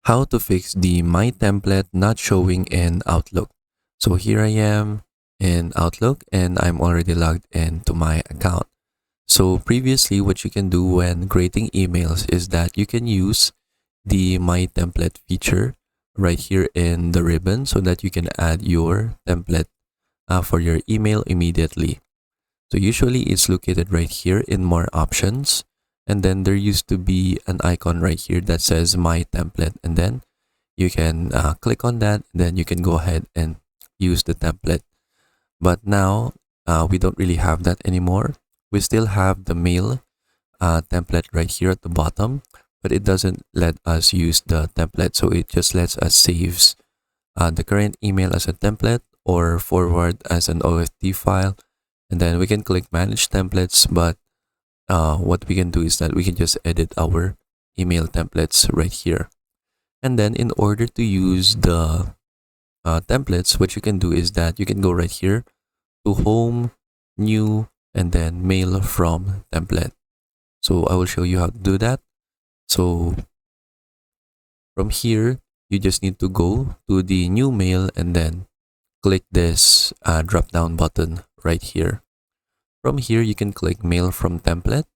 How to fix the My Template not showing in Outlook. So here I am in Outlook and I'm already logged into my account. So previously, what you can do when creating emails is that you can use the My Template feature right here in the ribbon so that you can add your template for your email immediately. So usually it's located right here in More Options. And then there used to be an icon right here that says My Template. And then you can click on that. Then you can go ahead and use the template. But now we don't really have that anymore. We still have the mail template right here at the bottom, but it doesn't let us use the template. So it just lets us save the current email as a template or forward as an OFT file. And then we can click manage templates, but what we can do is that we can just edit our email templates right here. And then in order to use the templates, what you can do is that you can go right here to home, new, and then mail from template. So I will show you how to do that. So from here, you just need to go to the new mail and then click this drop down button right here. From here, you can click mail from template.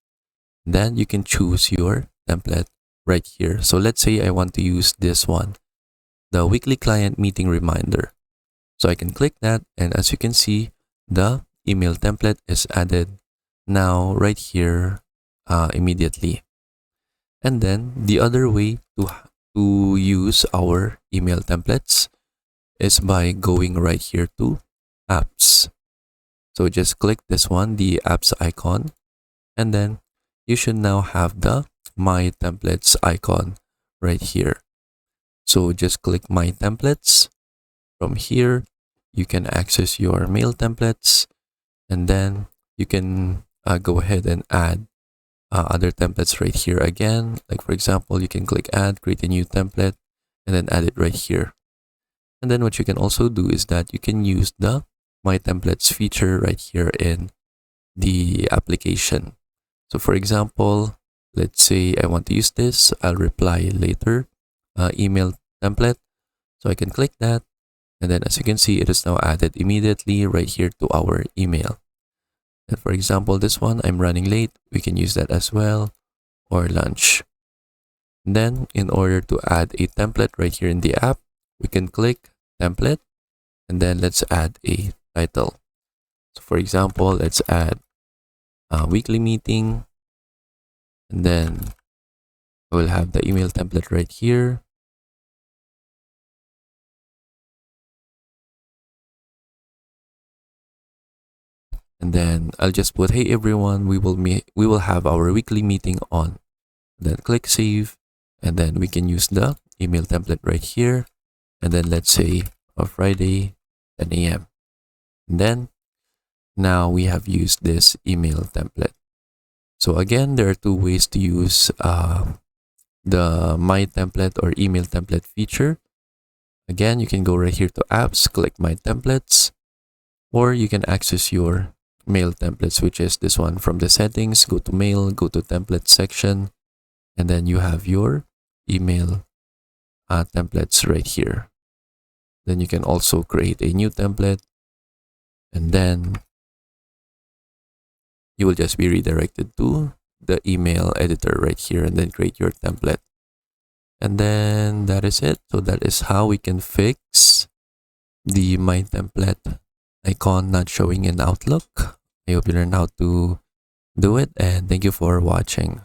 Then you can choose your template right here. So let's say I want to use this one, the weekly client meeting reminder. So I can click that, and as you can see, the email template is added now right here immediately. And then the other way to use our email templates is by going right here to apps. So just click this one, the apps icon, and then you should now have the My Templates icon right here. So just click My Templates. From here, you can access your mail templates, and then you can go ahead and add other templates right here again. Like for example, you can click add, create a new template, and then add it right here. And then what you can also do is that you can use the My Templates feature right here in the application. So for example, let's say I want to use this, I'll reply later email template. So I can click that. And then as you can see, it is now added immediately right here to our email. And for example, this one, I'm running late. We can use that as well, or lunch. Then in order to add a template right here in the app, we can click template, and then let's add a title. So for example, let's add a weekly meeting, and then I will have the email template right here. And then I'll just put, hey everyone, we will have our weekly meeting on. Then click save, and then we can use the email template right here. And then let's say on Friday, 10 a.m. And then now we have used this email template. So again, there are two ways to use the My Template or email template feature. Again, you can go right here to apps, click My Templates, or you can access your mail templates, which is this one. From the settings, go to mail, go to template section, and then you have your email templates right here. Then you can also create a new template, and then you will just be redirected to the email editor right here, and then create your template. And then that is it. So that is how we can fix the My Template icon not showing in Outlook. I hope you learned how to do it, and thank you for watching.